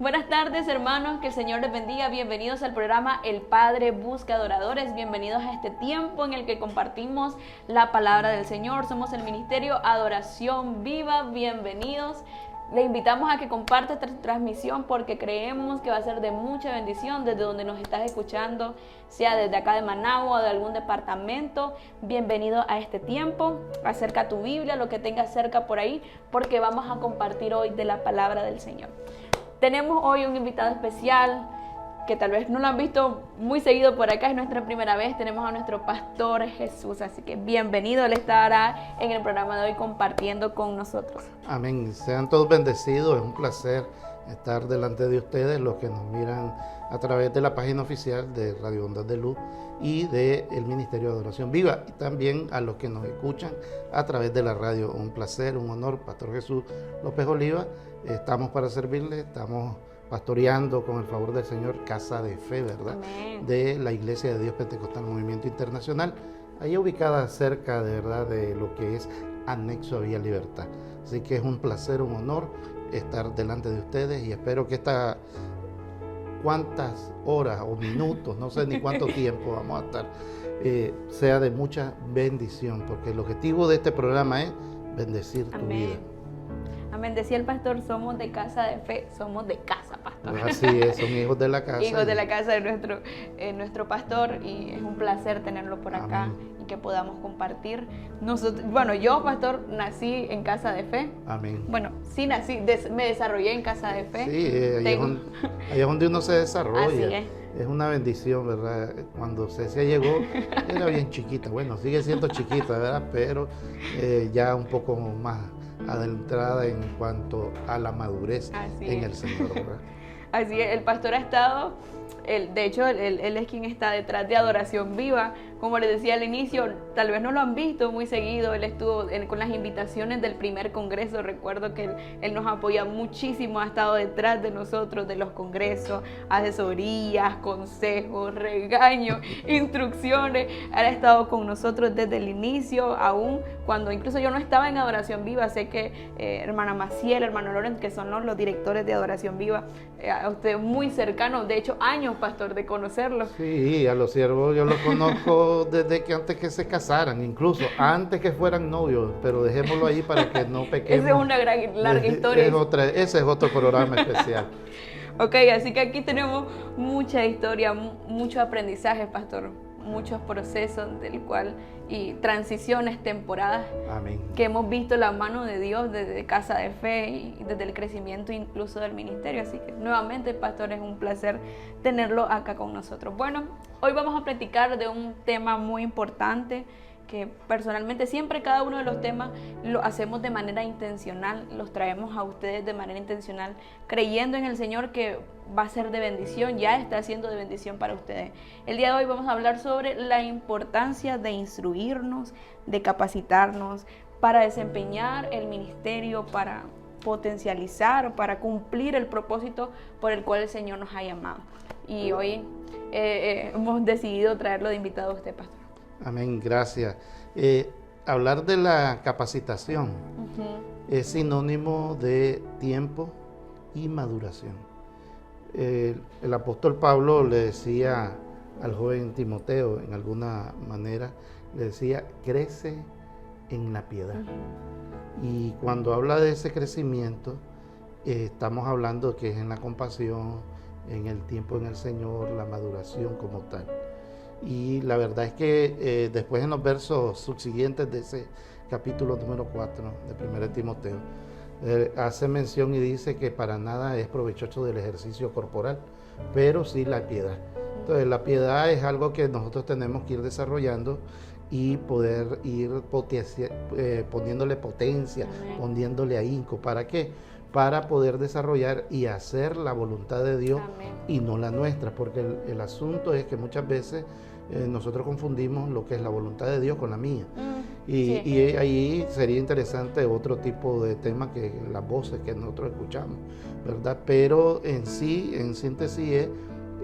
Buenas tardes, hermanos, que el Señor les bendiga. Bienvenidos al programa El Padre Busca Adoradores. Bienvenidos a este tiempo en el que compartimos la palabra del Señor. Somos el Ministerio Adoración Viva. Bienvenidos. Le invitamos a que comparta esta transmisión porque creemos que va a ser de mucha bendición desde donde nos estás escuchando, sea desde acá de Managua o de algún departamento. Bienvenido a este tiempo. Acerca tu Biblia, lo que tengas cerca por ahí, porque vamos a compartir hoy de la palabra del Señor. Tenemos hoy un invitado especial que tal vez no lo han visto muy seguido por acá, es nuestra primera vez. Tenemos a nuestro pastor Jesús, así que bienvenido, él estará en el programa de hoy compartiendo con nosotros. Amén, sean todos bendecidos, es un placer estar delante de ustedes, los que nos miran a través de la página oficial de Radio Ondas de Luz y del Ministerio de Adoración Viva, y también a los que nos escuchan a través de la radio. Un placer, un honor, Pastor Jesús López Oliva. Estamos para servirle, estamos pastoreando con el favor del Señor Casa de Fe, ¿verdad? Amén. De la Iglesia de Dios Pentecostal Movimiento Internacional, ahí ubicada cerca de verdad de lo que es anexo a Vía Libertad. Así que es un placer, un honor estar delante de ustedes y espero que esta cuántas horas o minutos, no sé ni cuánto tiempo vamos a estar, sea de mucha bendición, porque el objetivo de este programa es bendecir tu vida. Amén. Decía el pastor, somos de casa de fe, somos de casa, pastor. Pues así es, son hijos de la casa. Hijos de la casa de nuestro pastor, y es un placer tenerlo por acá. Amén. Y que podamos compartir. Yo, pastor, nací en casa de fe. Amén. Bueno, sí nací, me desarrollé en casa de fe. Sí, ahí es donde uno se desarrolla. Así es. Es una bendición, ¿verdad? Cuando Cecia llegó, era bien chiquita. Bueno, sigue siendo chiquita, ¿verdad? Pero ya un poco más adentrada en cuanto a la madurez en el Señor, ¿verdad? Así es, el pastor ha estado, de hecho, él es quien está detrás de Adoración Viva. Como les decía al inicio, tal vez no lo han visto muy seguido, él estuvo con las invitaciones del primer congreso. Recuerdo que él nos apoya muchísimo, ha estado detrás de nosotros, de los congresos, asesorías, consejos, regaños, instrucciones. Él ha estado con nosotros desde el inicio, aún cuando incluso yo no estaba en Adoración Viva. Sé que hermana Maciel, hermano Loren, que son los directores de Adoración Viva, a usted muy cercano, de hecho años, pastor, de conocerlos. Sí, a los siervos yo los conozco desde que antes que se casaran, incluso antes que fueran novios, pero dejémoslo ahí para que no pequemos. Esa es una larga historia. Ese es otro programa especial. Ok, así que aquí tenemos mucha historia, mucho aprendizaje, pastor, muchos procesos del cual y transiciones, temporadas. Amén. Que hemos visto la mano de Dios desde Casa de Fe y desde el crecimiento incluso del ministerio. Así que nuevamente, pastor, es un placer tenerlo acá con nosotros. Bueno, hoy vamos a platicar de un tema muy importante que personalmente siempre cada uno de los temas lo hacemos de manera intencional, los traemos a ustedes de manera intencional, creyendo en el Señor que va a ser de bendición, ya está siendo de bendición para ustedes. El día de hoy vamos a hablar sobre la importancia de instruirnos, de capacitarnos para desempeñar el ministerio, para potencializar, para cumplir el propósito por el cual el Señor nos ha llamado. Y hoy hemos decidido traerlo de invitado a usted, pastor. Amén, gracias. Hablar de la capacitación es sinónimo de tiempo y maduración. El apóstol Pablo le decía al joven Timoteo, en alguna manera, le decía, crece en la piedad. Y cuando habla de ese crecimiento, estamos hablando que es en la compasión, en el tiempo en el Señor, la maduración como tal. Y la verdad es que después en los versos subsiguientes de ese capítulo número 4 de 1 Timoteo, hace mención y dice que para nada es provechoso del ejercicio corporal, pero sí la piedad. Entonces la piedad es algo que nosotros tenemos que ir desarrollando y poder ir poniéndole potencia, poniéndole ahínco. ¿Para qué? Para poder desarrollar y hacer la voluntad de Dios. Amén. Y no la nuestra, porque el asunto es que muchas veces nosotros confundimos lo que es la voluntad de Dios con la mía. Y ahí sería interesante otro tipo de tema que las voces que nosotros escuchamos, ¿verdad? Pero en sí, en síntesis, es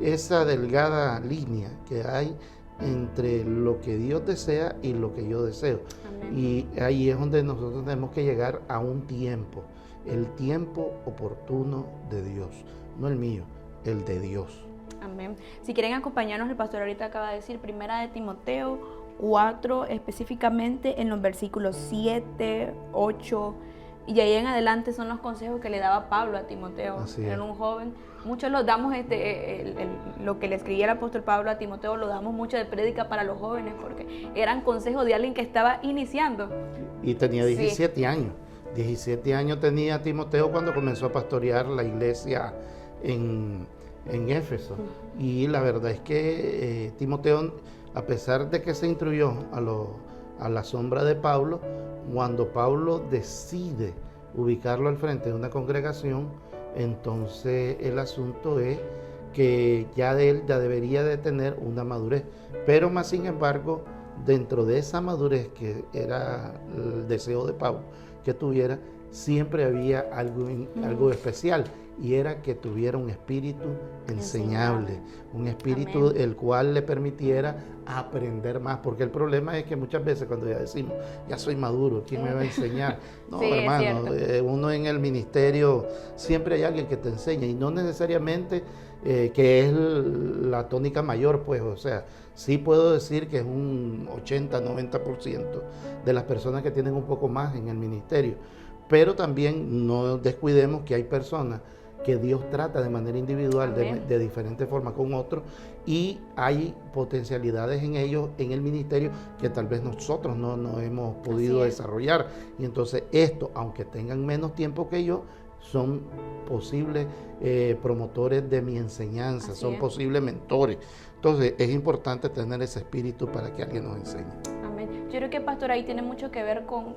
esa delgada línea que hay entre lo que Dios desea y lo que yo deseo. Amén. Y ahí es donde nosotros tenemos que llegar a un tiempo, el tiempo oportuno de Dios. no el mío, el de Dios. Amén. Si quieren acompañarnos, el pastor ahorita acaba de decir, primera de Timoteo 4, específicamente en los versículos 7, 8, y ahí en adelante son los consejos que le daba Pablo a Timoteo. Era un joven. Muchos los damos, lo que le escribía el apóstol Pablo a Timoteo, lo damos mucho de prédica para los jóvenes, porque eran consejos de alguien que estaba iniciando. Y tenía 17 años. 17 años tenía Timoteo cuando comenzó a pastorear la iglesia en Éfeso. Y la verdad es que Timoteo, a pesar de que se instruyó a la sombra de Pablo, cuando Pablo decide ubicarlo al frente de una congregación, entonces el asunto es que ya debería de tener una madurez. Pero más sin embargo, dentro de esa madurez que era el deseo de Pablo que tuviera, siempre había algo especial, y era que tuviera un espíritu enseñable, un espíritu el cual le permitiera aprender más, porque el problema es que muchas veces cuando ya decimos, ya soy maduro, ¿quién me va a enseñar? No, sí, hermano, uno en el ministerio siempre hay alguien que te enseña, y no necesariamente que es la tónica mayor, pues, o sea, sí puedo decir que es un 80-90% de las personas que tienen un poco más en el ministerio, pero también no descuidemos que hay personas que Dios trata de manera individual, de diferente forma con otros, y hay potencialidades en ellos, en el ministerio, que tal vez nosotros no hemos podido desarrollar. Y entonces esto, aunque tengan menos tiempo que yo, son posibles promotores de mi enseñanza, son posibles mentores. Entonces es importante tener ese espíritu para que alguien nos enseñe. Amén. Yo creo que, pastor, ahí tiene mucho que ver con...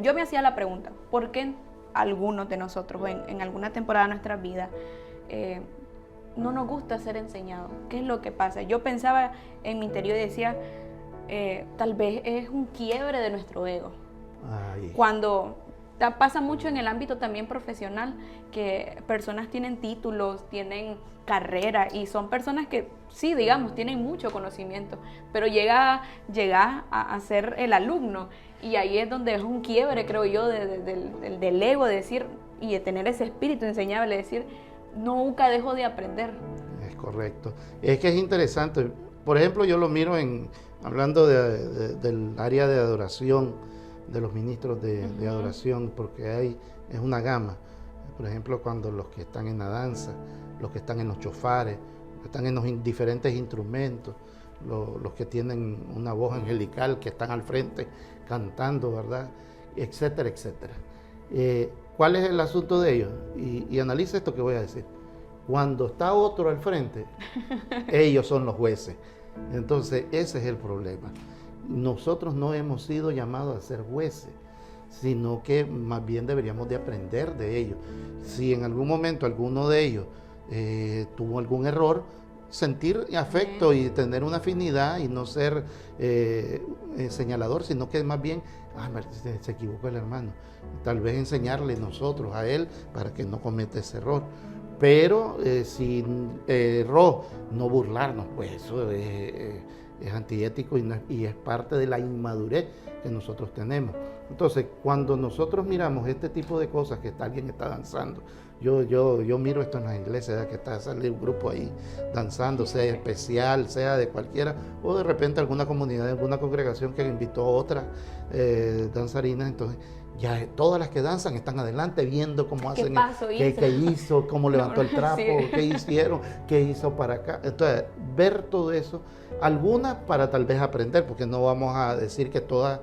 Yo me hacía la pregunta, ¿por qué algunos de nosotros en alguna temporada de nuestra vida no nos gusta ser enseñados? ¿Qué es lo que pasa? Yo pensaba en mi interior y decía, tal vez es un quiebre de nuestro ego. Cuando pasa mucho en el ámbito también profesional, que personas tienen títulos, tienen carrera, y son personas que sí, digamos, tienen mucho conocimiento, pero llega a ser el alumno, y ahí es donde es un quiebre, creo yo, del ego, de decir, y de tener ese espíritu enseñable, de decir, nunca dejo de aprender. Es correcto. Es que es interesante. Por ejemplo, yo lo miro hablando del área de adoración, de los ministros de adoración, porque es una gama. Por ejemplo, cuando los que están en la danza, los que están en los chofares, los que están en los diferentes instrumentos, los que tienen una voz angelical, que están al frente cantando, ¿verdad? Etcétera, etcétera. ¿Cuál es el asunto de ellos? Y analiza esto que voy a decir. Cuando está otro al frente, ellos son los jueces. Entonces, ese es el problema. Nosotros no hemos sido llamados a ser jueces, sino que más bien deberíamos de aprender de ellos. Si en algún momento alguno de ellos tuvo algún error, sentir afecto y tener una afinidad y no ser señalador, sino que más bien, se equivocó el hermano, tal vez enseñarle nosotros a él para que no cometa ese error. Pero si erró, no burlarnos, pues eso es antiético y es parte de la inmadurez que nosotros tenemos. Entonces, cuando nosotros miramos este tipo de cosas, que alguien está danzando, yo miro esto en las iglesias, que sale un grupo ahí danzando, sea especial, sea de cualquiera, o de repente alguna comunidad, alguna congregación que invitó a otras danzarinas, entonces ya todas las que danzan están adelante viendo cómo hacen, qué hizo, cómo levantó el trapo, qué hicieron, qué hizo para acá. Entonces, ver todo eso, algunas para tal vez aprender, porque no vamos a decir que todas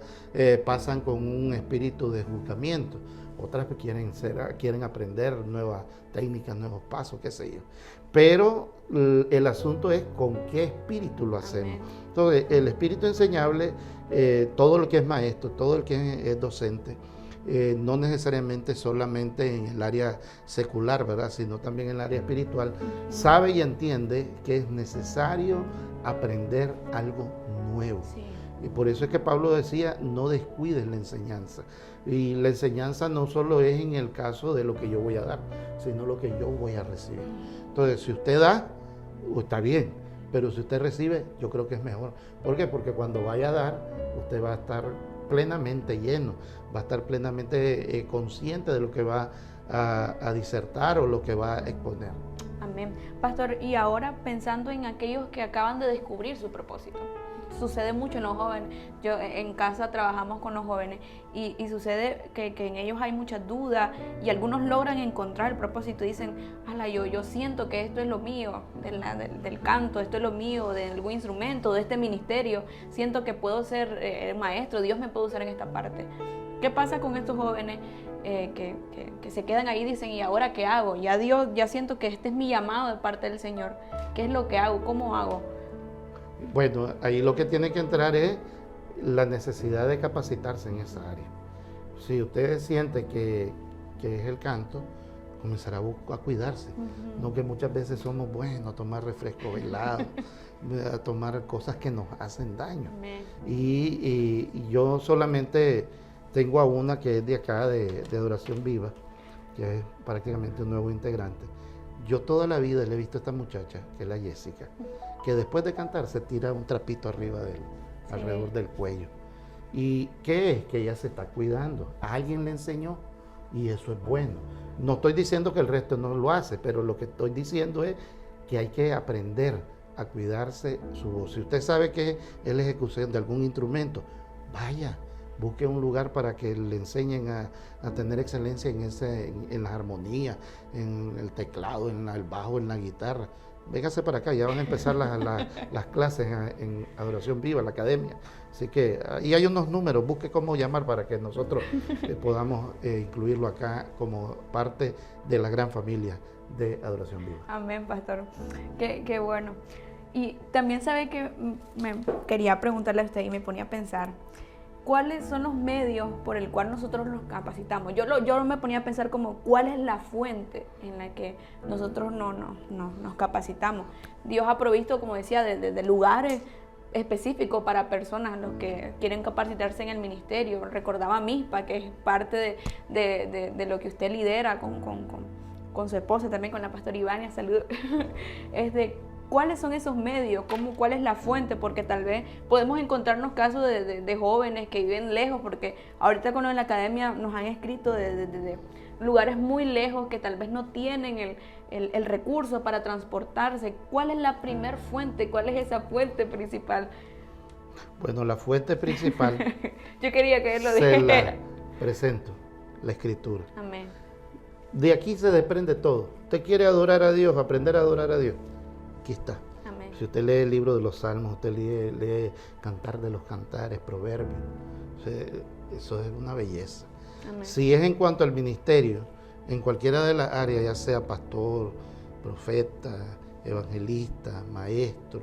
pasan con un espíritu de juzgamiento. Otras quieren aprender nuevas técnicas, nuevos pasos, qué sé yo. Pero el asunto es con qué espíritu lo hacemos. Entonces, el espíritu enseñable, todo lo que es maestro, todo el que es docente, no necesariamente solamente en el área secular, ¿verdad?, sino también en el área espiritual, sabe y entiende que es necesario aprender algo nuevo. Sí. Y por eso es que Pablo decía, no descuides la enseñanza. Y la enseñanza no solo es en el caso de lo que yo voy a dar, sino lo que yo voy a recibir. Entonces, si usted da, está bien, pero si usted recibe, yo creo que es mejor. ¿Por qué? Porque cuando vaya a dar, usted va a estar plenamente lleno, va a estar plenamente consciente de lo que va a disertar o lo que va a exponer. Amén. Pastor, y ahora pensando en aquellos que acaban de descubrir su propósito. Sucede mucho en los jóvenes. Yo en casa trabajamos con los jóvenes y sucede que en ellos hay muchas dudas y algunos logran encontrar el propósito y dicen, ala, yo siento que esto es lo mío, del canto, esto es lo mío, de algún instrumento, de este ministerio, siento que puedo ser maestro, Dios me puede usar en esta parte. ¿Qué pasa con estos jóvenes que se quedan ahí y dicen, ¿y ahora qué hago? Ya Dios, ya siento que este es mi llamado de parte del Señor. ¿Qué es lo que hago? ¿Cómo hago? Bueno, ahí lo que tiene que entrar es la necesidad de capacitarse en esa área. Si usted siente que es el canto, comenzará a cuidarse. No que muchas veces somos buenos a tomar refresco helado, a tomar cosas que nos hacen daño. Y yo solamente tengo a una que es de acá, de Adoración Viva, que es prácticamente un nuevo integrante. Yo toda la vida le he visto a esta muchacha, que es la Jessica, que después de cantar se tira un trapito arriba de él, alrededor del cuello. ¿Y qué es? Que ella se está cuidando. Alguien le enseñó y eso es bueno. No estoy diciendo que el resto no lo hace, pero lo que estoy diciendo es que hay que aprender a cuidarse su voz. Si usted sabe que es la ejecución de algún instrumento, vaya, busque un lugar para que le enseñen a tener excelencia en las armonías, en el teclado, en el bajo, en la guitarra. Véngase para acá, ya van a empezar las clases en Adoración Viva, la academia. Así que ahí hay unos números, busque cómo llamar para que nosotros podamos incluirlo acá como parte de la gran familia de Adoración Viva. Amén, pastor. Qué bueno. Y también sabe que me quería preguntarle a usted y me ponía a pensar, ¿cuáles son los medios por el cual nosotros los capacitamos? Yo me ponía a pensar como, ¿cuál es la fuente en la que nosotros nos capacitamos? Dios ha provisto, como decía, de lugares específicos para personas, los que quieren capacitarse en el ministerio. Recordaba a Mispa, que es parte de lo que usted lidera con su esposa, también con la pastora Ivania, saludos. ¿Cuáles son esos medios? ¿Cuál es la fuente? Porque tal vez podemos encontrarnos casos de jóvenes que viven lejos, porque ahorita con lo de la academia nos han escrito de lugares muy lejos que tal vez no tienen el recurso para transportarse. ¿Cuál es la primer fuente? ¿Cuál es esa fuente principal? Bueno, la fuente principal yo quería que él lo se dijera. la presento, la Escritura. Amén. De aquí se desprende todo. ¿Usted quiere adorar a Dios, aprender a adorar a Dios? Aquí está. Amén. Si usted lee el libro de los Salmos, usted lee Cantar de los Cantares, Proverbios, eso es una belleza. Amén. Si es en cuanto al ministerio, en cualquiera de las áreas, ya sea pastor, profeta, evangelista, maestro,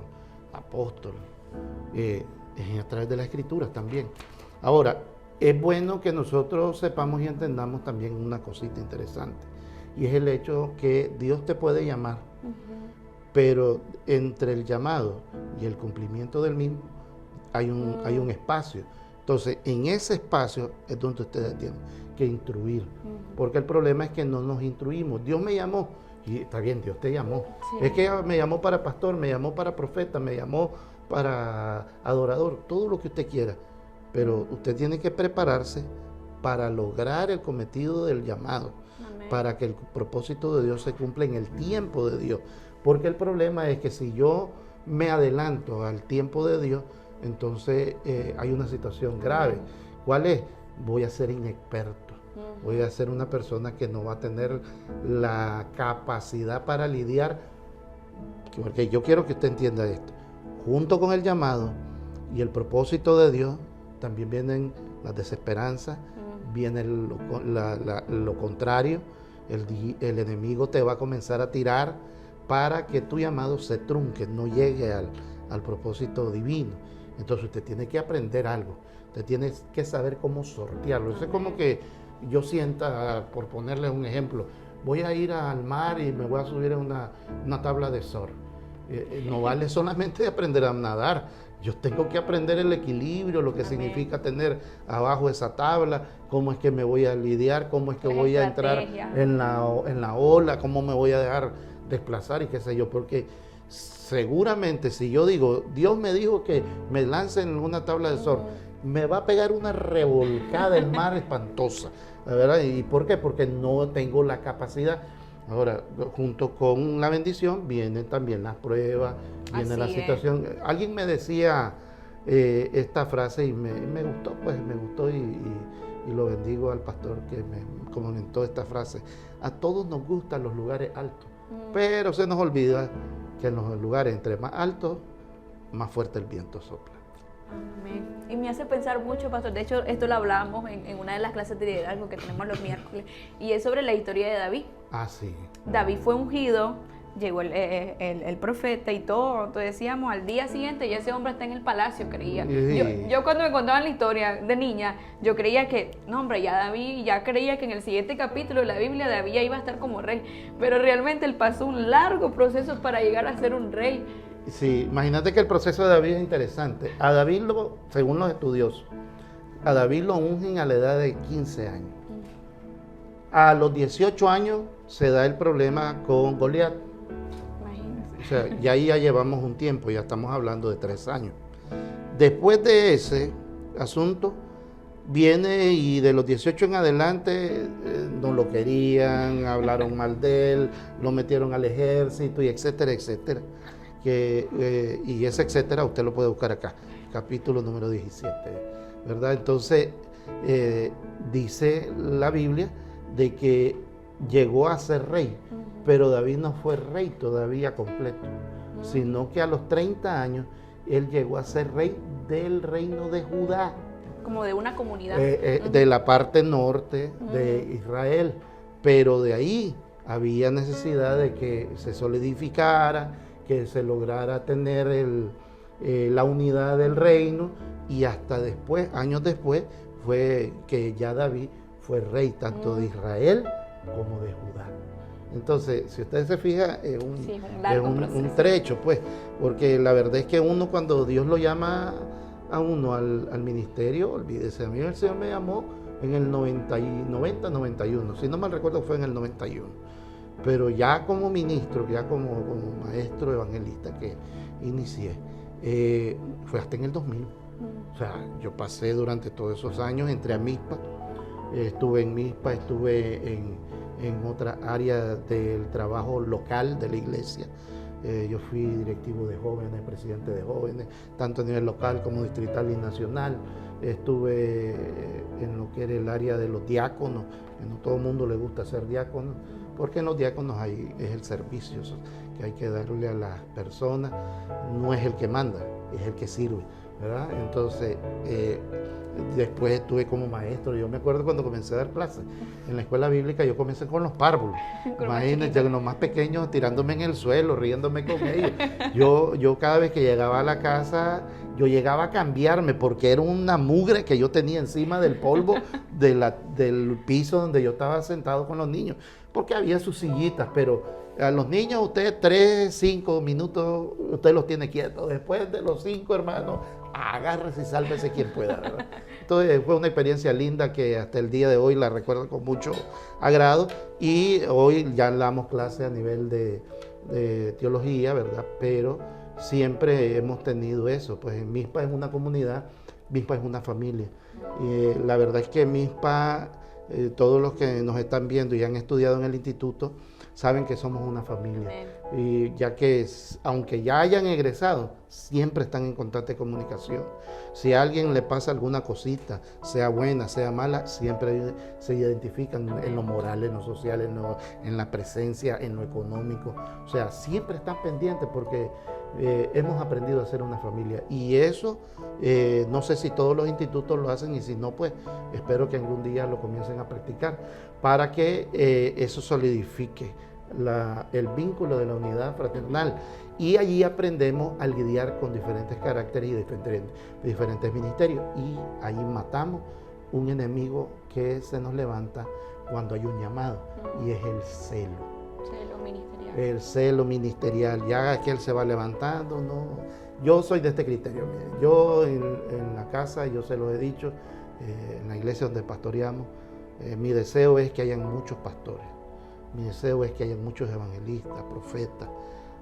apóstol, es a través de las Escrituras también. Ahora, es bueno que nosotros sepamos y entendamos también una cosita interesante, y es el hecho que Dios te puede llamar, pero entre el llamado y el cumplimiento del mismo hay un espacio. Entonces, en ese espacio es donde ustedes tienen que instruir, porque el problema es que no nos instruimos. Dios me llamó, y está bien, Dios te llamó. Sí. Es que me llamó para pastor, me llamó para profeta, me llamó para adorador, todo lo que usted quiera, pero usted tiene que prepararse para lograr el cometido del llamado. Amén. Para que el propósito de Dios se cumpla en el tiempo de Dios. Porque el problema es que si yo me adelanto al tiempo de Dios, entonces hay una situación grave. ¿Cuál es? Voy a ser inexperto. Voy a ser una persona que no va a tener la capacidad para lidiar. Porque yo quiero que usted entienda esto. Junto con el llamado y el propósito de Dios, también vienen las desesperanzas, viene lo contrario. El enemigo te va a comenzar a tirar para que tu llamado se trunque, no llegue al propósito divino. Entonces usted tiene que aprender algo, usted tiene que saber cómo sortearlo. Eso es como que yo sienta, por ponerle un ejemplo, voy a ir al mar y me voy a subir a una tabla de surf. No vale solamente aprender a nadar, yo tengo que aprender el equilibrio, lo que significa tener abajo esa tabla, cómo es que me voy a lidiar, cómo es que voy a entrar en la ola, cómo me voy a dejar desplazar y qué sé yo, porque seguramente si yo digo, Dios me dijo que me lance en una tabla de surf, me va a pegar una revolcada el mar espantosa. ¿verdad? ¿Y por qué? Porque no tengo la capacidad. Ahora, junto con la bendición vienen también las pruebas, viene la situación. Alguien me decía esta frase y me gustó, pues me gustó y lo bendigo al pastor que me comentó esta frase. A todos nos gustan los lugares altos, pero se nos olvida que en los lugares entre más altos, más fuerte el viento sopla. Amén. Y me hace pensar mucho, pastor. De hecho, esto lo hablábamos en una de las clases de liderazgo que tenemos los miércoles, y es sobre la historia de David. Ah, sí. David fue ungido, llegó el profeta y todo. Entonces decíamos, al día siguiente ya ese hombre está en el palacio, creía. Sí. Yo cuando me contaban la historia de niña, yo creía que, no hombre, ya David, ya creía que en el siguiente capítulo de la Biblia David ya iba a estar como rey. Pero realmente él pasó un largo proceso para llegar a ser un rey. Sí, imagínate que el proceso de David es interesante. A David, según los estudiosos, a David lo ungen a la edad de 15 años. A los 18 años se da el problema con Goliat. Imagínense. O sea, ya llevamos un tiempo, ya estamos hablando de 3 años. Después de ese asunto, viene y de los 18 en adelante no lo querían, hablaron mal de él, lo metieron al ejército y etcétera, etcétera. Y ese etcétera usted lo puede buscar acá, capítulo número 17, ¿verdad? Entonces, dice la Biblia de que llegó a ser rey, pero David no fue rey todavía completo, sino que a los 30 años él llegó a ser rey del reino de Judá. Como de una comunidad. De la parte norte de Israel, pero de ahí había necesidad de que se solidificara, que se lograra tener la unidad del reino, y hasta después, años después, fue que ya David fue rey tanto de Israel como de Judá. Entonces, si usted se fija, es un trecho, pues, porque la verdad es que uno, cuando Dios lo llama a uno al ministerio, olvídese, a mí el Señor me llamó en el 90-91, si no mal recuerdo fue en el 91, pero ya como ministro, ya como maestro evangelista que inicié, fue hasta en el 2000. O sea, yo pasé durante todos esos años, entré a MISPA, estuve en MISPA, estuve en otra área del trabajo local de la iglesia. Yo fui directivo de jóvenes, presidente de jóvenes, tanto a nivel local como distrital y nacional. Estuve en lo que era el área de los diáconos, que no todo el mundo le gusta ser diácono, porque en los diáconos es el servicio que hay que darle a las personas, no es el que manda, es el que sirve, ¿verdad? Entonces, después estuve como maestro. Yo me acuerdo cuando comencé a dar clases en la escuela bíblica, yo comencé con los párvulos. Imagínense, los más pequeños tirándome en el suelo, riéndome con ellos. Yo cada vez que llegaba a la casa, yo llegaba a cambiarme porque era una mugre que yo tenía encima del polvo del piso donde yo estaba sentado con los niños, porque había sus sillitas, pero a los niños usted 3, 5 minutos, usted los tiene quietos. Después de los 5, hermanos, agárrese y sálvese quien pueda, ¿verdad? Entonces fue una experiencia linda que hasta el día de hoy la recuerdo con mucho agrado, y hoy ya damos clase a nivel de teología, ¿verdad? Pero siempre hemos tenido eso, pues en MISPA es una comunidad, MISPA es una familia. Y la verdad es que MISPA, todos los que nos están viendo y han estudiado en el instituto, saben que somos una familia. Y ya que, aunque ya hayan egresado, siempre están en constante comunicación. Si a alguien le pasa alguna cosita, sea buena, sea mala, siempre se identifican en lo moral, en lo social, en la presencia, en lo económico. O sea, siempre están pendientes porque hemos aprendido a ser una familia. Y eso, no sé si todos los institutos lo hacen, y si no, pues espero que algún día lo comiencen a practicar para que eso solidifique el vínculo de la unidad fraternal, y allí aprendemos a lidiar con diferentes caracteres y diferentes ministerios, y allí matamos un enemigo que se nos levanta cuando hay un llamado, y es el celo. Celo ministerial. El celo ministerial, ya que él se va levantando, no. Yo soy de este criterio, miren. Yo en la casa, yo se lo he dicho, en la iglesia donde pastoreamos, mi deseo es que hayan muchos pastores. Mi deseo es que haya muchos evangelistas, profetas,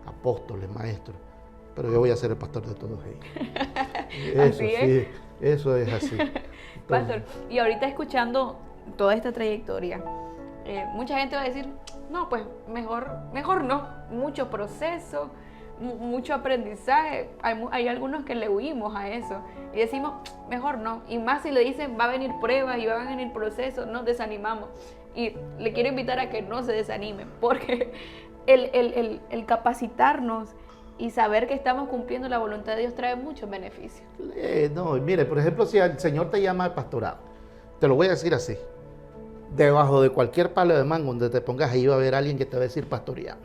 apóstoles, maestros, pero yo voy a ser el pastor de todos ellos. Eso Así sí, eso es así. Pastor, y ahorita escuchando toda esta trayectoria, mucha gente va a decir, no, pues mejor no, mucho proceso, mucho aprendizaje. Hay algunos que le huimos a eso y decimos, mejor no. Y más si le dicen, va a venir pruebas y van a venir procesos, nos desanimamos. Y le quiero invitar a que no se desanimen, porque el capacitarnos y saber que estamos cumpliendo la voluntad de Dios trae muchos beneficios. No, mire, por ejemplo, si el Señor te llama al pastorado, te lo voy a decir así, debajo de cualquier palo de mango donde te pongas, ahí va a haber alguien que te va a decir pastoreado.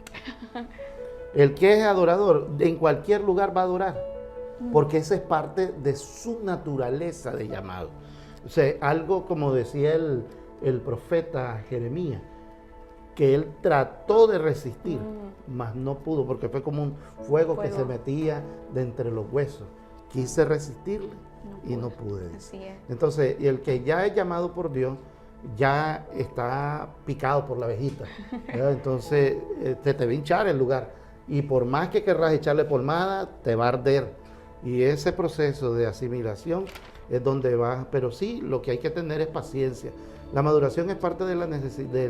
El que es adorador, en cualquier lugar va a adorar, porque esa es parte de su naturaleza de llamado. O sea, algo como decía el profeta Jeremías, que él trató de resistir, mas no pudo, porque fue como un fuego que se metía de entre los huesos. Quise resistirle y no pude. Así es. Entonces, y el que ya es llamado por Dios, ya está picado por la abejita. Entonces, te va a hinchar el lugar. Y por más que querrás echarle polmada, te va a arder. Y ese proceso de asimilación es donde va. Pero sí, lo que hay que tener es paciencia. La maduración es parte de la necesidad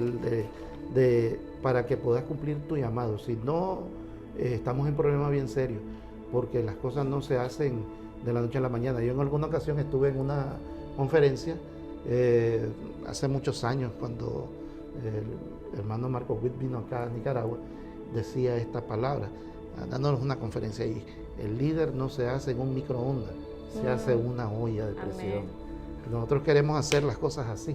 para que puedas cumplir tu llamado. Si no, estamos en problemas bien serios, porque las cosas no se hacen de la noche a la mañana. Yo en alguna ocasión estuve en una conferencia hace muchos años, cuando el hermano Marco Witt vino acá a Nicaragua, decía esta palabra, dándonos una conferencia ahí: el líder no se hace en un microondas, se hace en una olla de presión. Nosotros queremos hacer las cosas así,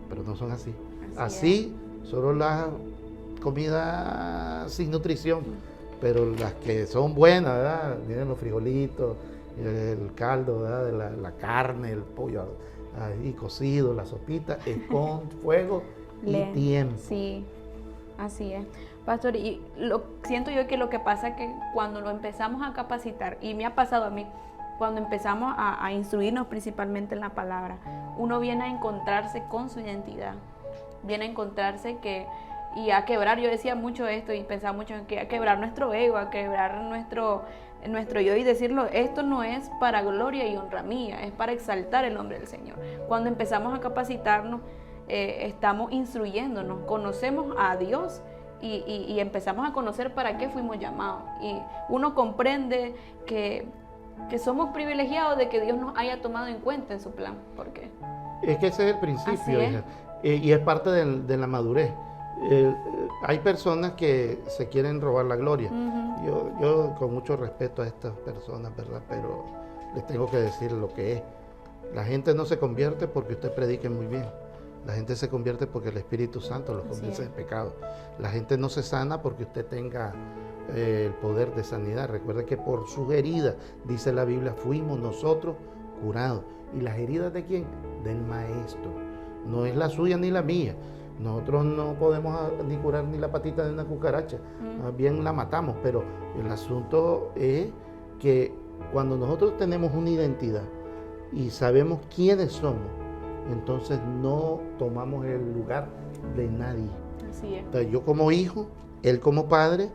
pero no son así. Así solo la comida sin nutrición, pero las que son buenas, ¿verdad? Miren los frijolitos, el caldo, ¿verdad? De la carne, el pollo ahí cocido, la sopita, es con fuego y tiempo. Sí, así es. Pastor, y siento yo que lo que pasa es que cuando lo empezamos a capacitar, y me ha pasado a mí, cuando empezamos a instruirnos principalmente en la palabra, uno viene a encontrarse con su identidad, viene a encontrarse y a quebrar. Yo decía mucho esto y pensaba mucho en que a quebrar nuestro ego, a quebrar nuestro yo y decirlo, esto no es para gloria y honra mía, es para exaltar el nombre del Señor. Cuando empezamos a capacitarnos, estamos instruyéndonos, conocemos a Dios y empezamos a conocer para qué fuimos llamados. Y uno comprende que somos privilegiados de que Dios nos haya tomado en cuenta en su plan. ¿Por qué? Es que ese es el principio, hija. Y es parte de la madurez. Hay personas que se quieren robar la gloria. Yo con mucho respeto a estas personas, ¿verdad? Pero les tengo que decir lo que es. La gente no se convierte porque usted predique muy bien. La gente se convierte porque el Espíritu Santo los convence de pecado. La gente no se sana porque usted tenga el poder de sanidad. Recuerde que por sus heridas, dice la Biblia, fuimos nosotros curados. ¿Y las heridas de quién? Del Maestro. No es la suya ni la mía. Nosotros no podemos ni curar ni la patita de una cucaracha. Más bien la matamos. Pero el asunto es que cuando nosotros tenemos una identidad y sabemos quiénes somos, entonces no tomamos el lugar de nadie. Así es. Entonces, yo como hijo, él como padre,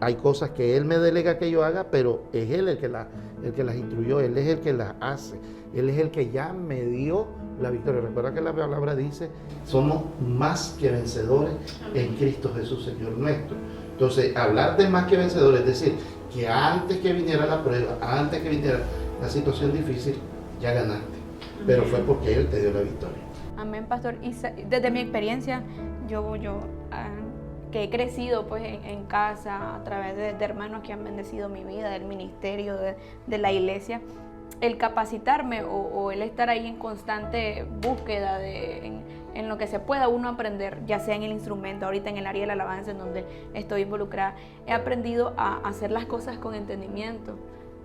hay cosas que él me delega que yo haga, pero es él el que las instruyó, él es el que las hace, él es el que ya me dio la victoria. Recuerda que la palabra dice, somos más que vencedores en Cristo Jesús, Señor nuestro. Entonces, hablar de más que vencedores, es decir, que antes que viniera la prueba, antes que viniera la situación difícil, ya ganaste. Pero fue porque Él te dio la victoria. Amén, pastor. Y desde mi experiencia, yo que he crecido pues en casa a través de hermanos que han bendecido mi vida, del ministerio, de la iglesia, el capacitarme o el estar ahí en constante búsqueda en lo que se pueda uno aprender, ya sea en el instrumento, ahorita en el área de la alabanza en donde estoy involucrada, he aprendido a hacer las cosas con entendimiento.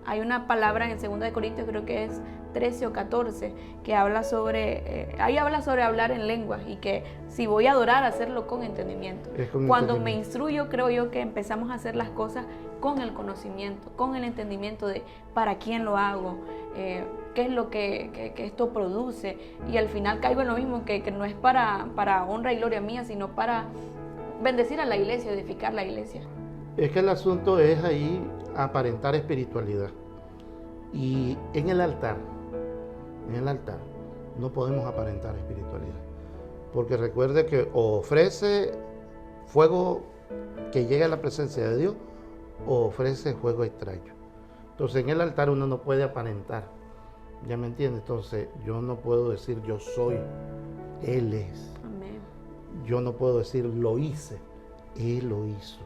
Hay una palabra en 2 Corintios, creo que es 13 o 14, que habla sobre, ahí habla sobre hablar en lenguas y que si voy a adorar, hacerlo con entendimiento. Cuando me instruyo, creo yo que empezamos a hacer las cosas con el conocimiento, con el entendimiento de para quién lo hago, qué es lo que esto produce. Y al final caigo en lo mismo, que no es para honra y gloria mía, sino para bendecir a la iglesia, edificar la iglesia. Es que el asunto es ahí aparentar espiritualidad. Y en el altar no podemos aparentar espiritualidad. porque recuerde que o ofrece fuego que llegue a la presencia de Dios, o ofrece fuego extraño. Entonces en el altar uno no puede aparentar, ¿ya me entiende? Entonces yo no puedo decir yo soy, Él es. Amén. Yo no puedo decir lo hice, Él lo hizo.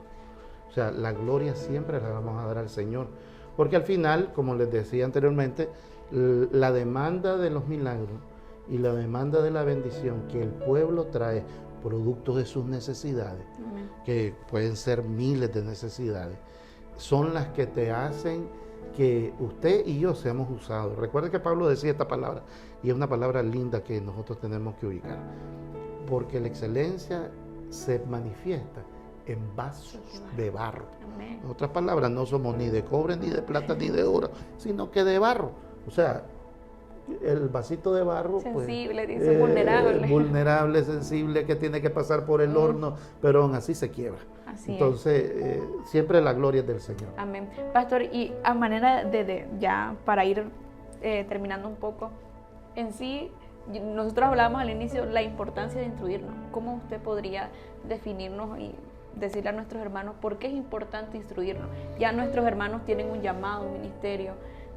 O sea, la gloria siempre la vamos a dar al Señor, porque al final, como les decía anteriormente, la demanda de los milagros y la demanda de la bendición que el pueblo trae, producto de sus necesidades, Amén. que pueden ser miles de necesidades, son las que te hacen que usted y yo seamos usados. Recuerde que Pablo decía esta palabra, y es una palabra linda que nosotros tenemos que ubicar, porque la excelencia se manifiesta en vasos de barro. Amén. En otras palabras, no somos ni de cobre, ni de plata, ni de oro, sino que de barro. O sea, el vasito de barro, sensible, pues, dice, vulnerable. vulnerable, sensible, que tiene que pasar por el horno, pero aún así se quiebra. Así Entonces, siempre la gloria es del Señor. Amén. Pastor, y a manera de ya para ir terminando un poco, en sí, nosotros hablábamos al inicio la importancia de instruirnos. ¿Cómo usted podría definirnos y decirle a nuestros hermanos por qué es importante instruirnos? Ya nuestros hermanos tienen un llamado, un ministerio,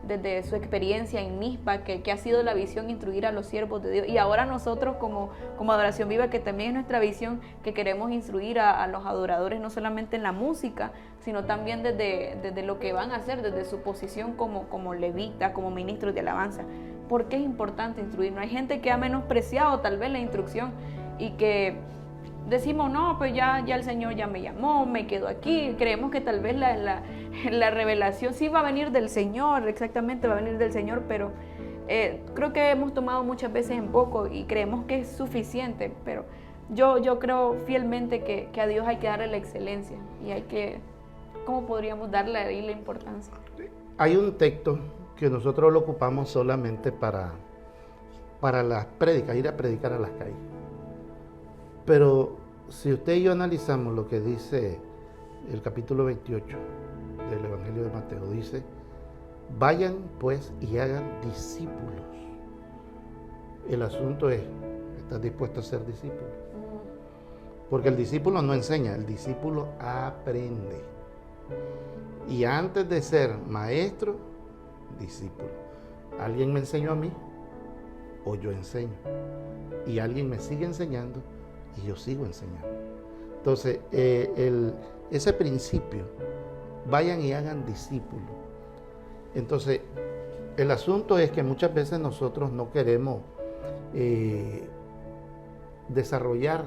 desde su experiencia en Mizpa, que ha sido la visión instruir a los siervos de Dios, y ahora nosotros como Adoración Viva, que también es nuestra visión, que queremos instruir a los adoradores no solamente en la música, sino también desde lo que van a hacer, desde su posición como levita, como ministros de alabanza. ¿Por qué es importante instruirnos? Hay gente que ha menospreciado tal vez la instrucción y que decimos, no, pues ya el Señor ya me llamó, me quedo aquí. Creemos que tal vez la revelación sí va a venir del Señor, exactamente va a venir del Señor, pero creo que hemos tomado muchas veces en poco y creemos que es suficiente, pero yo creo fielmente que a Dios hay que darle la excelencia y hay que, ¿cómo podríamos darle ahí la importancia? Hay un texto que nosotros lo ocupamos solamente para las prédicas, ir a predicar a las calles. Pero si usted y yo analizamos lo que dice el capítulo 28 del Evangelio de Mateo, dice, vayan pues y hagan discípulos. El asunto es, ¿estás dispuesto a ser discípulo? Porque el discípulo no enseña, el discípulo aprende. Y antes de ser maestro, discípulo. Alguien me enseñó a mí, o yo enseño. Y alguien me sigue enseñando, y yo sigo enseñando. Entonces, ese principio, vayan y hagan discípulos. Entonces, el asunto es que muchas veces nosotros no queremos desarrollar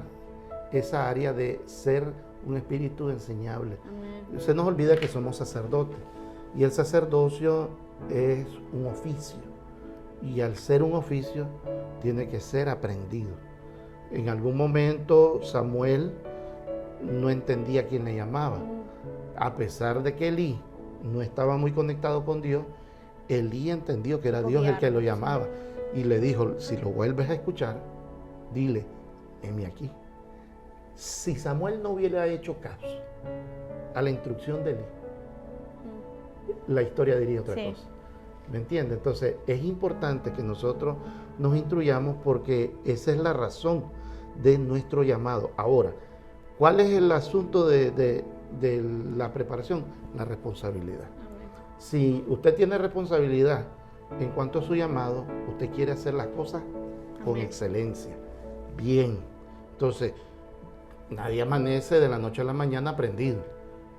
esa área de ser un espíritu enseñable. Amén. Se nos olvida que somos sacerdotes, y el sacerdocio es un oficio, y al ser un oficio tiene que ser aprendido. En algún momento Samuel no entendía quién le llamaba. A pesar de que Elí no estaba muy conectado con Dios, Elí entendió que era Dios el que lo llamaba. Y le dijo, si lo vuelves a escuchar, dile, heme aquí. Si Samuel no hubiera hecho caso a la instrucción de Elí, la historia diría otra cosa. ¿Me entiendes? Entonces es importante que nosotros nos instruyamos, porque esa es la razón de nuestro llamado. Ahora, ¿cuál es el asunto de la preparación? La responsabilidad. Si usted tiene responsabilidad en cuanto a su llamado, usted quiere hacer las cosas con excelencia, bien. Entonces, nadie amanece de la noche a la mañana aprendido.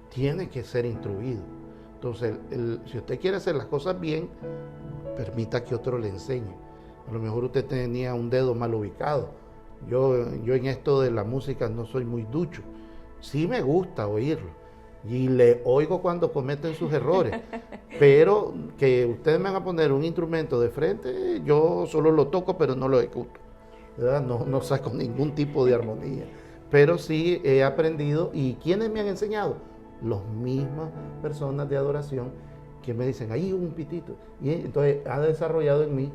Tiene que ser instruido. Entonces, si usted quiere hacer las cosas bien, permita que otro le enseñe. A lo mejor usted tenía un dedo mal ubicado. Yo en esto de la música no soy muy ducho. Sí me gusta oírlo y le oigo cuando cometen sus errores, pero que ustedes me van a poner un instrumento de frente, yo solo lo toco pero no lo ejecuto, ¿verdad? No saco ningún tipo de armonía, pero sí he aprendido. ¿Y quiénes me han enseñado? Las mismas personas de adoración que me dicen, ahí un pitito, y entonces ha desarrollado en mí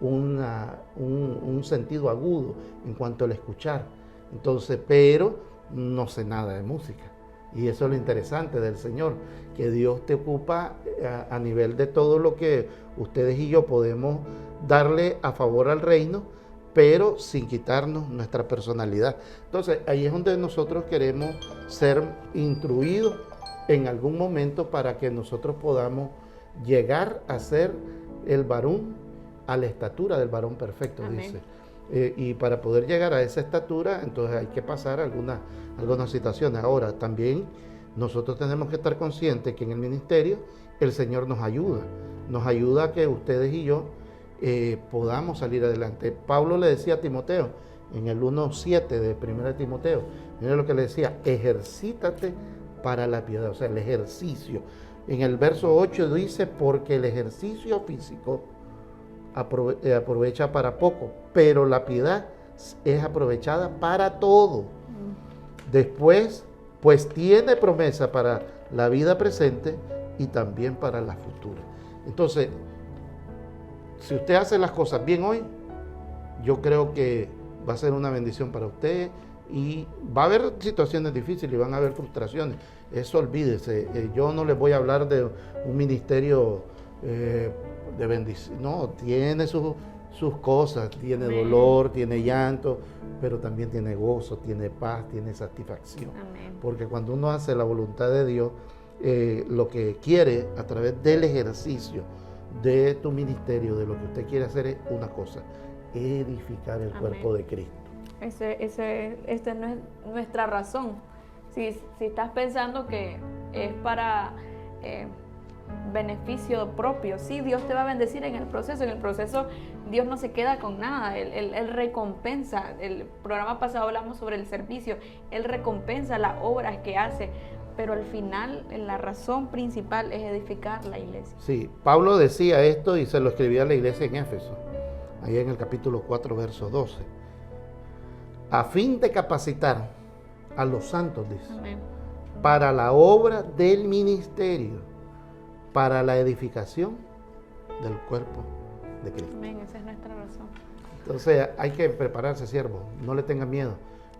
un sentido agudo en cuanto al escuchar. Entonces, pero no sé nada de música, y eso es lo interesante del Señor, que Dios te ocupa a nivel de todo lo que ustedes y yo podemos darle a favor al reino, pero sin quitarnos nuestra personalidad. Entonces, ahí es donde nosotros queremos ser instruidos en algún momento para que nosotros podamos llegar a ser el varón a la estatura del varón perfecto, amén, dice. Y para poder llegar a esa estatura, entonces hay que pasar algunas situaciones. Ahora, también nosotros tenemos que estar conscientes que en el ministerio el Señor nos ayuda a que ustedes y yo podamos salir adelante. Pablo le decía a Timoteo, en el 1:7 de 1 Timoteo, mira lo que le decía: ejercítate para la piedad, o sea, el ejercicio. En el verso 8 dice: porque el ejercicio físico aprovecha para poco, pero la piedad es aprovechada para todo. Después, pues tiene promesa para la vida presente y también para la futura. Entonces, si usted hace las cosas bien hoy, yo creo que va a ser una bendición para usted, y va a haber situaciones difíciles y van a haber frustraciones. Eso olvídese. Yo no les voy a hablar de un ministerio de bendición. No, tiene sus cosas, tiene amén, dolor, tiene llanto, pero también tiene gozo, tiene paz, tiene satisfacción. Amén. Porque cuando uno hace la voluntad de Dios, lo que quiere a través del ejercicio de tu ministerio, de lo que usted quiere hacer, es una cosa: edificar el amén, cuerpo de Cristo. Esta no es nuestra razón. Si estás pensando que es para beneficio propio, sí, Dios te va a bendecir en el proceso. En el proceso Dios no se queda con nada, Él recompensa. El programa pasado hablamos sobre el servicio. Él recompensa las obras que hace, pero al final la razón principal es edificar la iglesia. Sí, Pablo decía esto y se lo escribía a la iglesia en Éfeso, ahí en el capítulo 4, verso 12. A fin de capacitar a los santos, dice, amén, para la obra del ministerio, para la edificación del cuerpo de Cristo. Amén, esa es nuestra razón. Entonces hay que prepararse, siervo, no le tengan miedo.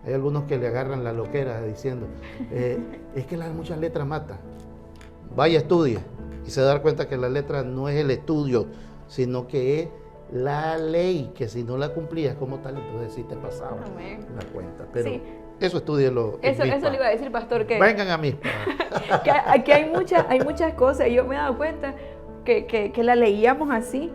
Hay algunos que le agarran la loquera diciendo, es que las muchas letras matan. Vaya, estudie y se da cuenta que la letra no es el estudio, sino que es la ley, que si no la cumplías como tal, entonces sí te pasaba la cuenta. Pero sí, eso estúdielo. Eso le iba a decir, pastor, que vengan a mí. Que aquí hay muchas cosas, y yo me he dado cuenta que la leíamos así,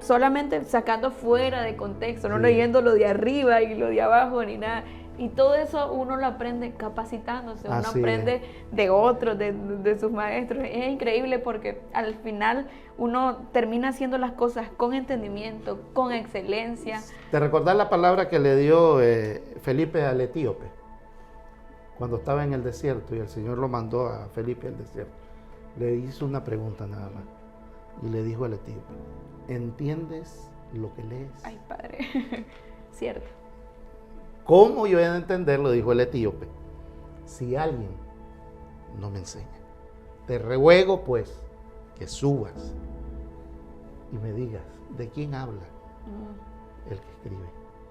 solamente sacando fuera de contexto, no sí, leyendo lo de arriba y lo de abajo ni nada. Y todo eso uno lo aprende capacitándose, uno así aprende es de otros, de sus maestros. Es increíble porque al final uno termina haciendo las cosas con entendimiento, con excelencia. ¿Te recordás la palabra que le dio Felipe al etíope? Cuando estaba en el desierto y el Señor lo mandó a Felipe al desierto. Le hizo una pregunta nada más y le dijo al etíope: ¿entiendes lo que lees? Ay, Padre, cierto. ¿Cómo yo voy a entenderlo? Dijo el etíope, si alguien no me enseña. Te ruego pues que subas y me digas de quién habla el que escribe.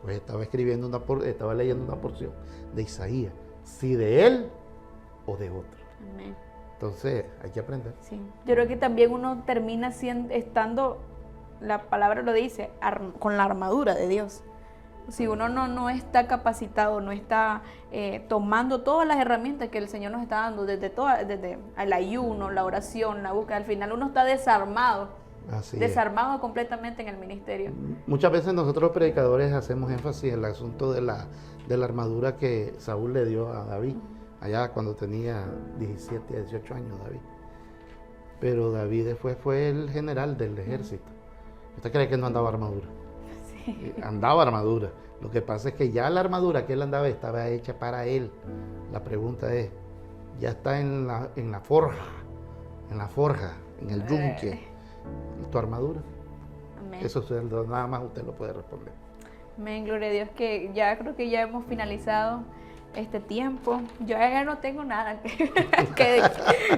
Pues estaba leyendo una porción de Isaías, si de él o de otro. Amén. Entonces hay que aprender. Sí. Yo creo que también uno termina estando, la palabra lo dice, con la armadura de Dios. Si uno no está capacitado, no está tomando todas las herramientas que el Señor nos está dando, desde el ayuno, la oración, la búsqueda, al final uno está desarmado completamente en el ministerio. Muchas veces nosotros los predicadores hacemos énfasis en el asunto de la armadura que Saúl le dio a David, allá cuando tenía 17, 18 años David. Pero David después fue el general del ejército. ¿Usted cree que no andaba armadura? Andaba armadura. Lo que pasa es que ya la armadura que él andaba estaba hecha para él. La pregunta es, ya está en la forja, en el yunque, tu armadura. Amén. Eso nada más usted lo puede responder. Amén, gloria a Dios, que ya creo que ya hemos finalizado este tiempo. Yo ya no tengo nada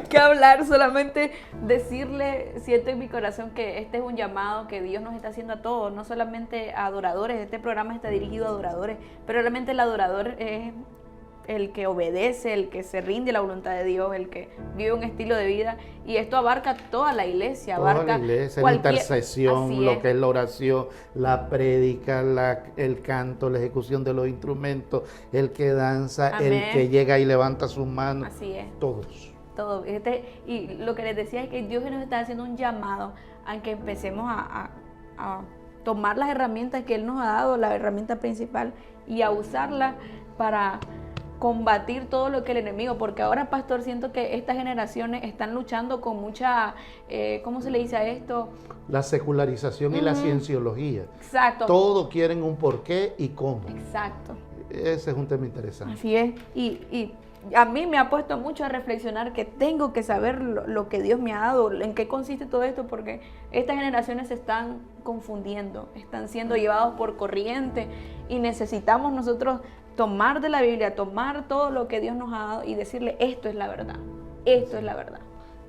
que hablar, solamente decirle, siento en mi corazón que este es un llamado que Dios nos está haciendo a todos, no solamente a adoradores. Este programa está dirigido a adoradores, pero realmente el adorador es el que obedece, el que se rinde a la voluntad de Dios, el que vive un estilo de vida. Y esto abarca toda la iglesia, Toda la iglesia, la intercesión, lo que es la oración, la prédica, el canto, la ejecución de los instrumentos, el que danza, Amén. El que llega y levanta sus manos. Así es. Todos. Todo. Y lo que les decía es que Dios nos está haciendo un llamado a que empecemos a tomar las herramientas que Él nos ha dado, la herramienta principal, y a usarla para combatir todo lo que el enemigo, porque ahora, pastor, siento que estas generaciones están luchando con mucha, ¿cómo se le dice a esto? La secularización y la cienciología. Exacto. Todo quieren un porqué y cómo. Exacto. Ese es un tema interesante. Así es. Y a mí me ha puesto mucho a reflexionar que tengo que saber lo que Dios me ha dado, en qué consiste todo esto, porque estas generaciones se están confundiendo, están siendo llevados por corriente y necesitamos nosotros tomar de la Biblia, tomar todo lo que Dios nos ha dado y decirle, esto es la verdad, esto es la verdad.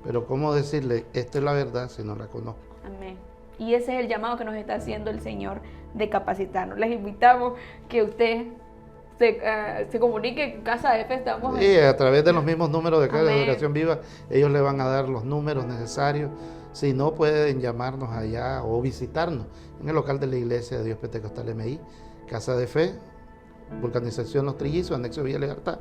Pero ¿cómo decirle, esto es la verdad si no la conozco? Amén. Y ese es el llamado que nos está haciendo el Señor de capacitarnos. Les invitamos que usted se comunique en Casa de Fe. Estamos a través de los mismos números de Casa de Amén. Adoración Viva, ellos le van a dar los números necesarios. Si no, pueden llamarnos allá o visitarnos en el local de la Iglesia de Dios Pentecostal MI, Casa de Fe, Vulcanización Los Trillizos, anexo Villa Libertad,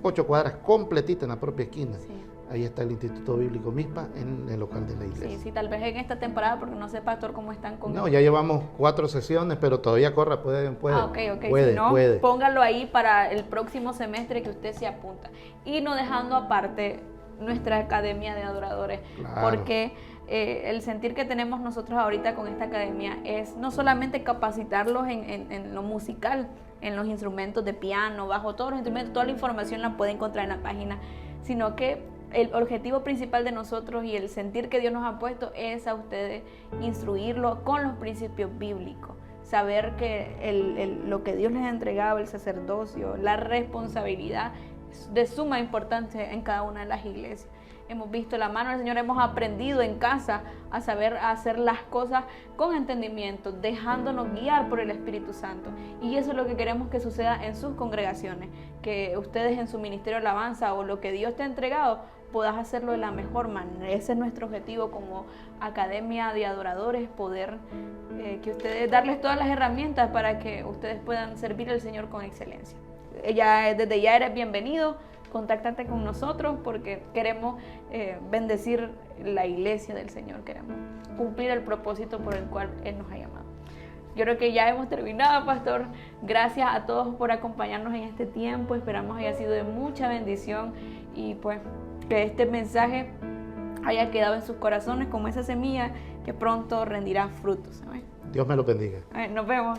8 cuadras completita en la propia esquina. Sí. Ahí está el Instituto Bíblico MISPA en el local de la iglesia. Sí, tal vez en esta temporada, porque no sé, pastor, cómo están con... No, ya llevamos 4 sesiones, pero todavía puede. Si no, póngalo ahí para el próximo semestre que usted se apunta. Y no dejando aparte nuestra academia de adoradores, Claro. porque el sentir que tenemos nosotros ahorita con esta academia es no solamente capacitarlos en lo musical, en los instrumentos de piano, bajo, todos los instrumentos, toda la información la puede encontrar en la página, sino que el objetivo principal de nosotros y el sentir que Dios nos ha puesto es a ustedes instruirlos con los principios bíblicos, saber que lo que Dios les ha entregado, el sacerdocio, la responsabilidad es de suma importancia en cada una de las iglesias. Hemos visto la mano del Señor, hemos aprendido en casa a saber hacer las cosas con entendimiento, dejándonos guiar por el Espíritu Santo. Y eso es lo que queremos que suceda en sus congregaciones, que ustedes en su ministerio de alabanza o lo que Dios te ha entregado, puedas hacerlo de la mejor manera. Ese es nuestro objetivo como academia de adoradores, poder que ustedes, darles todas las herramientas para que ustedes puedan servir al Señor con excelencia. Desde ya eres bienvenido. Contáctate con nosotros porque queremos bendecir la iglesia del Señor, queremos cumplir el propósito por el cual Él nos ha llamado. Yo creo que ya hemos terminado, pastor. Gracias a todos por acompañarnos en este tiempo. Esperamos haya sido de mucha bendición y pues que este mensaje haya quedado en sus corazones como esa semilla que pronto rendirá frutos. Amén. Dios me lo bendiga. Nos vemos.